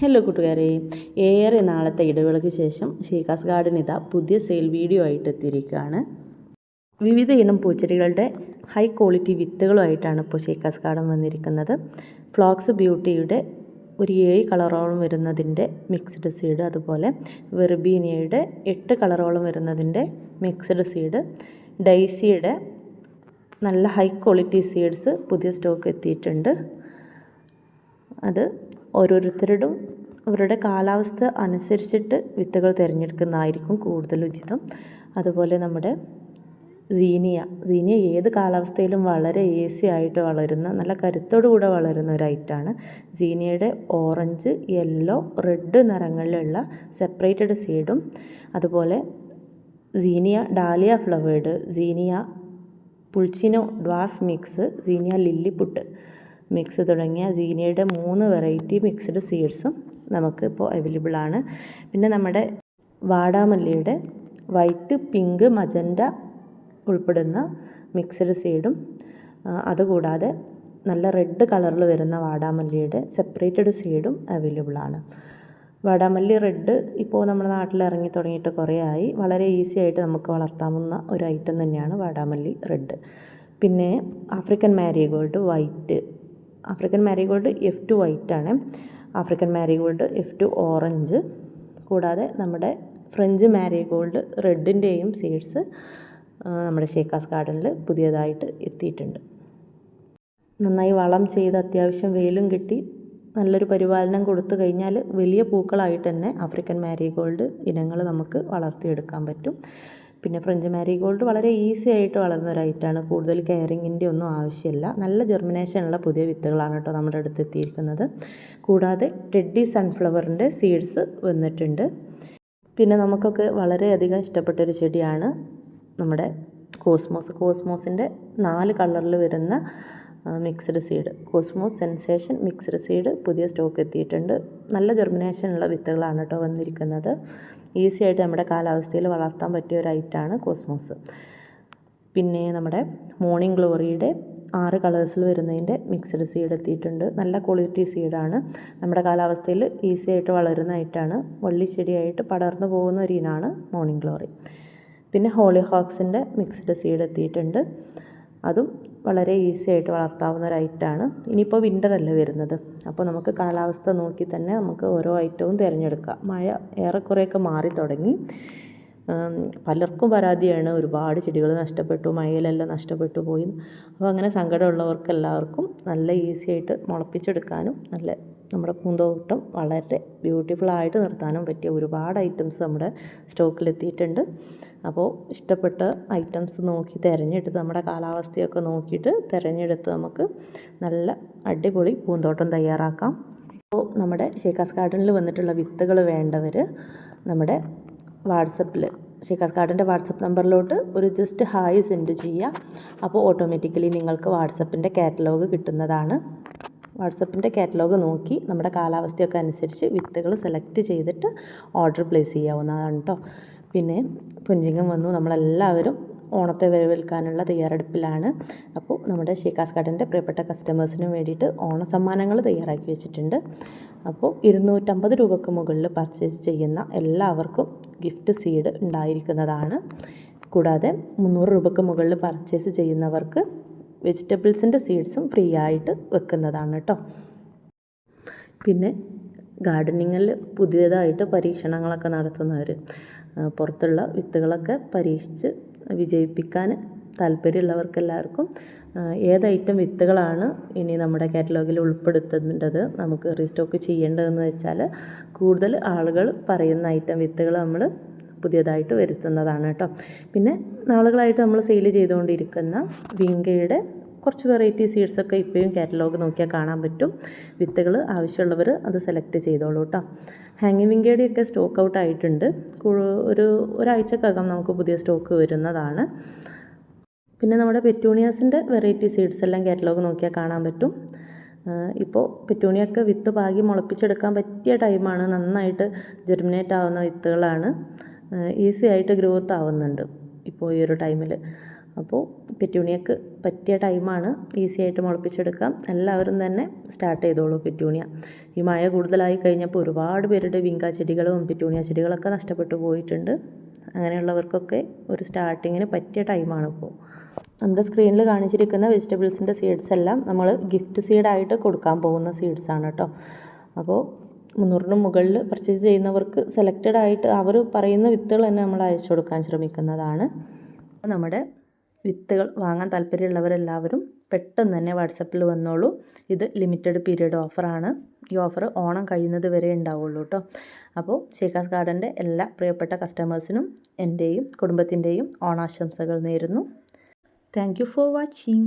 Hello കൂട്ടുകാരെ, ഏറെ നാളത്തെ ഇടവേളയ്ക്ക് ശേഷം ഷീക്കാസ് ഗാർഡൻ ഇതാ പുതിയ സെയിൽ വീഡിയോ ആയിട്ട് എത്തിയിരിക്കുകയാണ്. വിവിധ ഇനം പൂച്ചെടികളുടെ ഹൈ ക്വാളിറ്റി വിത്തുകളുമായിട്ടാണ് ഇപ്പോൾ ഷീക്കാസ് ഗാർഡൻ വന്നിരിക്കുന്നത്. ഫ്ലോക്സ് ബ്യൂട്ടിയുടെ ഒരു 7 കളറോളം വരുന്നതിൻ്റെ മിക്സ്ഡ് സീഡ്, അതുപോലെ വെർബീനിയയുടെ 8 കളറോളം വരുന്നതിൻ്റെ മിക്സ്ഡ് സീഡ്, ഡൈസിയുടെ നല്ല ഹൈ ക്വാളിറ്റി സീഡ്സ് പുതിയ സ്റ്റോക്ക് എത്തിയിട്ടുണ്ട്. അത് ഓരോരുത്തരുടെയും അവരുടെ കാലാവസ്ഥ അനുസരിച്ചിട്ട് വിത്തുകൾ തിരഞ്ഞെടുക്കുന്നതായിരിക്കും കൂടുതൽ ഉചിതം. അതുപോലെ നമ്മുടെ സീനിയ ഏത് കാലാവസ്ഥയിലും വളരെ ഈസി ആയിട്ട് വളരുന്ന, നല്ല കരുത്തോടു കൂടെ വളരുന്ന ഒരു ഐറ്റമാണ്. സീനിയയുടെ ഓറഞ്ച്, യെല്ലോ, റെഡ് നിറങ്ങളിലുള്ള സെപ്പറേറ്റഡ് സീഡും, അതുപോലെ സീനിയ ഡാലിയ ഫ്ലവേർഡ്, സീനിയ പുൾച്ചിനോ ഡ്വാർഫ് മിക്സ്, സീനിയ ലില്ലിപുട്ട് മിക്സ് തുടങ്ങിയ സീനിയയുടെ 3 വെറൈറ്റി മിക്സ്ഡ് സീഡ്സും നമുക്ക് ഇപ്പോൾ അവൈലബിൾ ആണ്. പിന്നെ നമ്മുടെ വാടാമല്ലിയുടെ വൈറ്റ്, പിങ്ക്, മജൻറ്റ ഉൾപ്പെടുന്ന മിക്സ്ഡ് സീഡും, അതുകൂടാതെ നല്ല റെഡ് കളറിൽ വരുന്ന വാടാമല്ലിയുടെ സെപ്പറേറ്റഡ് സീഡും അവൈലബിൾ ആണ്. വാടാമല്ലി റെഡ് ഇപ്പോൾ നമ്മുടെ നാട്ടിൽ ഇറങ്ങി തുടങ്ങിയിട്ട് കുറേ ആയി. വളരെ ഈസി ആയിട്ട് നമുക്ക് വളർത്താവുന്ന ഒരു ഐറ്റം തന്നെയാണ് വാടാമല്ലി റെഡ്. പിന്നെ African marigold white, African marigold F2 വൈറ്റാണ്, ആഫ്രിക്കൻ മാരിഗോൾഡ് F2 ഓറഞ്ച്, കൂടാതെ നമ്മുടെ ഫ്രഞ്ച് മാരിഗോൾഡ് റെഡിൻ്റെയും സീഡ്സ് നമ്മുടെ ഷീക്കാസ് ഗാർഡനിൽ പുതിയതായിട്ട് എത്തിയിട്ടുണ്ട്. നന്നായി വളം ചെയ്ത് അത്യാവശ്യം വെയിലും കിട്ടി നല്ലൊരു പരിപാലനം കൊടുത്തു കഴിഞ്ഞാൽ വലിയ പൂക്കളായിട്ട് തന്നെ ആഫ്രിക്കൻ മാരിഗോൾഡ് ഇനങ്ങൾ നമുക്ക് വളർത്തിയെടുക്കാൻ പറ്റും. പിന്നെ ഫ്രഞ്ച് മാരിഗോൾഡ് വളരെ ഈസി ആയിട്ട് വളർന്ന ഒരു ഐറ്റമാണ്. കൂടുതൽ കെയറിങ്ങിൻ്റെ ഒന്നും ആവശ്യമില്ല. നല്ല ജെർമിനേഷനുള്ള പുതിയ വിത്തുകളാണ് കേട്ടോ നമ്മുടെ അടുത്ത് എത്തിയിരിക്കുന്നത്. കൂടാതെ ടെഡ്ഡി സൺഫ്ലവറിൻ്റെ സീഡ്സ് വന്നിട്ടുണ്ട്. പിന്നെ നമുക്കൊക്കെ വളരെയധികം ഇഷ്ടപ്പെട്ടൊരു ചെടിയാണ് നമ്മുടെ കോസ്മോസിൻ്റെ 4 കളറിൽ വരുന്ന mixed seed, cosmos sensation mixed seed പുതിയ സ്റ്റോക്ക് എത്തിയിട്ടുണ്ട്. നല്ല ജെർമിനേഷനുള്ള വിത്തുകളാണ് കേട്ടോ വന്നിരിക്കുന്നത്. ഈസി ആയിട്ട് നമ്മുടെ കാലാവസ്ഥയിൽ വളർത്താൻ പറ്റിയ ഒരു ഐറ്റമാണ് കോസ്മോസ്. പിന്നെ നമ്മുടെ മോർണിംഗ് ഗ്ലോറിയുടെ 6 കളേഴ്സിൽ വരുന്നതിൻ്റെ മിക്സ്ഡ് സീഡ് എത്തിയിട്ടുണ്ട്. നല്ല ക്വാളിറ്റി സീഡാണ്. നമ്മുടെ കാലാവസ്ഥയിൽ ഈസി ആയിട്ട് വളരുന്ന ഐറ്റമാണ്. വള്ളിച്ചെടിയായിട്ട് പടർന്നു പോകുന്ന ഒരു ഇനമാണ് മോർണിംഗ് ഗ്ലോറി. പിന്നെ ഹോളി ഹോക്സിൻ്റെ മിക്സ്ഡ് സീഡ് എത്തിയിട്ടുണ്ട്. അതും വളരെ ഈസി ആയിട്ട് വളർത്താവുന്ന ഒരു ഐറ്റമാണ്. ഇനിയിപ്പോൾ വിൻ്ററല്ലേ വരുന്നത്, അപ്പോൾ നമുക്ക് കാലാവസ്ഥ നോക്കി തന്നെ നമുക്ക് ഓരോ ഐറ്റവും തിരഞ്ഞെടുക്കാം. മഴ ഏറെക്കുറെയൊക്കെ മാറി തുടങ്ങി. പലർക്കും പരാതിയാണ്, ഒരുപാട് ചെടികൾ നഷ്ടപ്പെട്ടു, മഴയിലെല്ലാം നഷ്ടപ്പെട്ടു പോയി. അപ്പോൾ അങ്ങനെ സങ്കടമുള്ളവർക്കെല്ലാവർക്കും നല്ല ഈസി ആയിട്ട് മുളപ്പിച്ചെടുക്കാനും നല്ല നമ്മുടെ പൂന്തോട്ടം വളരെ ബ്യൂട്ടിഫുള്ളായിട്ട് നിർത്താനും പറ്റിയ ഒരുപാട് ഐറ്റംസ് നമ്മുടെ സ്റ്റോക്കിലെത്തിയിട്ടുണ്ട്. അപ്പോൾ ഇഷ്ടപ്പെട്ട ഐറ്റംസ് നോക്കി തിരഞ്ഞെടുത്ത് നമ്മുടെ കാലാവസ്ഥയൊക്കെ നോക്കിയിട്ട് തിരഞ്ഞെടുത്ത് നമുക്ക് നല്ല അടിപൊളി പൂന്തോട്ടം തയ്യാറാക്കാം. അപ്പോൾ നമ്മുടെ ഷീക്കാസ് ഗാർഡനിൽ വന്നിട്ടുള്ള വിത്തുകൾ വേണ്ടവർ നമ്മുടെ വാട്സപ്പിൽ ഷീക്കാസ് ഗാർഡൻ്റെ വാട്സപ്പ് നമ്പറിലോട്ട് ഒരു ജസ്റ്റ് ഹായ് സെൻഡ് ചെയ്യുക. അപ്പോൾ ഓട്ടോമാറ്റിക്കലി നിങ്ങൾക്ക് വാട്സപ്പിൻ്റെ കാറ്റലോഗ് കിട്ടുന്നതാണ്. വാട്സപ്പിൻ്റെ കാറ്റലോഗ് നോക്കി നമ്മുടെ കാലാവസ്ഥയൊക്കെ അനുസരിച്ച് വിത്തുകൾ സെലക്ട് ചെയ്തിട്ട് ഓർഡർ പ്ലേസ് ചെയ്യാവുന്നതാണ് കേട്ടോ. പിന്നെ പുഞ്ചിങ്ങം വന്നു, നമ്മളെല്ലാവരും ഓണത്തെ വരവേൽക്കാനുള്ള തയ്യാറെടുപ്പിലാണ്. അപ്പോൾ നമ്മുടെ ഷീക്കാസ് ഗാർഡൻ്റെ പ്രിയപ്പെട്ട കസ്റ്റമേഴ്സിന് വേണ്ടിയിട്ട് ഓണസമ്മാനങ്ങൾ തയ്യാറാക്കി വെച്ചിട്ടുണ്ട്. അപ്പോൾ 250 രൂപയ്ക്ക് മുകളിൽ പർച്ചേസ് ചെയ്യുന്ന എല്ലാവർക്കും ഗിഫ്റ്റ് സീഡ് ഉണ്ടായിരിക്കുന്നതാണ്. കൂടാതെ 300 രൂപയ്ക്ക് മുകളിൽ പർച്ചേസ് ചെയ്യുന്നവർക്ക് വെജിറ്റബിൾസിൻ്റെ സീഡ്സും ഫ്രീ ആയിട്ട് വെക്കുന്നതാണ് കേട്ടോ. പിന്നെ ഗാർഡനിങ്ങിൽ പുതിയതായിട്ട് പരീക്ഷണങ്ങളൊക്കെ നടത്തുന്നവർ, പുറത്തുള്ള വിത്തുകളൊക്കെ പരീക്ഷിച്ച് വിജയിപ്പിക്കാൻ താല്പര്യമുള്ളവർക്കെല്ലാവർക്കും ഏത് ഐറ്റം വിത്തുകളാണ് ഇനി നമ്മുടെ കാറ്റലോഗിൽ ഉൾപ്പെടുത്തേണ്ടത്, നമുക്ക് റീസ്റ്റോക്ക് ചെയ്യേണ്ടതെന്ന് വെച്ചാൽ കൂടുതൽ ആളുകൾ പറയുന്ന ഐറ്റം വിത്തുകൾ നമ്മൾ പുതിയതായിട്ട് വരുത്തുന്നതാണ് കേട്ടോ. പിന്നെ നാളുകളായിട്ട് നമ്മൾ സെയിൽ ചെയ്തുകൊണ്ടിരിക്കുന്ന വിങ്കയുടെ കുറച്ച് വെറൈറ്റി സീഡ്സൊക്കെ ഇപ്പോഴും കാറ്റലോഗ് നോക്കിയാൽ കാണാൻ പറ്റും. വിത്തുകൾ ആവശ്യമുള്ളവർ അത് സെലക്ട് ചെയ്തോളൂ കേട്ടോ. ഹാങ്ങിങ് വിങ്കയുടെയൊക്കെ സ്റ്റോക്ക് ഔട്ട് ആയിട്ടുണ്ട്. ഒരാഴ്ചക്കകം നമുക്ക് പുതിയ സ്റ്റോക്ക് വരുന്നതാണ്. പിന്നെ നമ്മുടെ പെറ്റൂണിയാസിൻ്റെ വെറൈറ്റി സീഡ്സ് എല്ലാം കാറ്റലോഗ് നോക്കിയാൽ കാണാൻ പറ്റും. ഇപ്പോൾ പെറ്റൂണിയൊക്കെ വിത്ത് പാകി മുളപ്പിച്ചെടുക്കാൻ പറ്റിയ ടൈമാണ്. നന്നായിട്ട് ജെർമിനേറ്റ് ആവുന്ന വിത്തുകളാണ്. ഈസി ആയിട്ട് ഗ്രോത്ത് ആവുന്നുണ്ട് ഇപ്പോൾ ഈ ഒരു ടൈമിൽ. അപ്പോൾ പെറ്റൂണിയക്ക് പറ്റിയ ടൈമാണ്, ഈസി ആയിട്ട് മുളപ്പിച്ചെടുക്കാം. എല്ലാവരും തന്നെ സ്റ്റാർട്ട് ചെയ്തോളൂ പെറ്റൂണിയ. ഈ മഴ കൂടുതലായി കഴിഞ്ഞപ്പോൾ ഒരുപാട് പേരുടെ വിങ്ക ചെടികളും പെറ്റൂണിയ ചെടികളൊക്കെ നഷ്ടപ്പെട്ടു പോയിട്ടുണ്ട്. അങ്ങനെയുള്ളവർക്കൊക്കെ ഒരു സ്റ്റാർട്ടിങ്ങിന് പറ്റിയ ടൈമാണ് ഇപ്പോൾ. നമ്മുടെ സ്ക്രീനിൽ കാണിച്ചിരിക്കുന്ന വെജിറ്റബിൾസിൻ്റെ സീഡ്സ് എല്ലാം നമ്മൾ ഗിഫ്റ്റ് സീഡായിട്ട് കൊടുക്കാൻ പോകുന്ന സീഡ്സാണ് കേട്ടോ. അപ്പോൾ 300 മുകളിൽ പർച്ചേസ് ചെയ്യുന്നവർക്ക് സെലക്റ്റഡ് ആയിട്ട് അവർ പറയുന്ന വിത്തുകൾ തന്നെ നമ്മൾ അയച്ചു കൊടുക്കാൻ ശ്രമിക്കുന്നതാണ്. അപ്പോൾ നമ്മുടെ വിത്തുകൾ വാങ്ങാൻ താല്പര്യമുള്ളവരെല്ലാവരും പെട്ടെന്ന് തന്നെ വാട്സപ്പിൽ വന്നോളൂ. ഇത് ലിമിറ്റഡ് പീരീഡ് ഓഫറാണ്. ഈ ഓഫർ ഓണം കഴിയുന്നത് വരെ ഉണ്ടാവുള്ളൂ കേട്ടോ. അപ്പോൾ ഷീക്കാസ് ഗാർഡൻ്റെ എല്ലാ പ്രിയപ്പെട്ട കസ്റ്റമേഴ്സിനും എൻ്റെയും കുടുംബത്തിൻ്റെയും ഓണാശംസകൾ നേരുന്നു. Thank you for watching.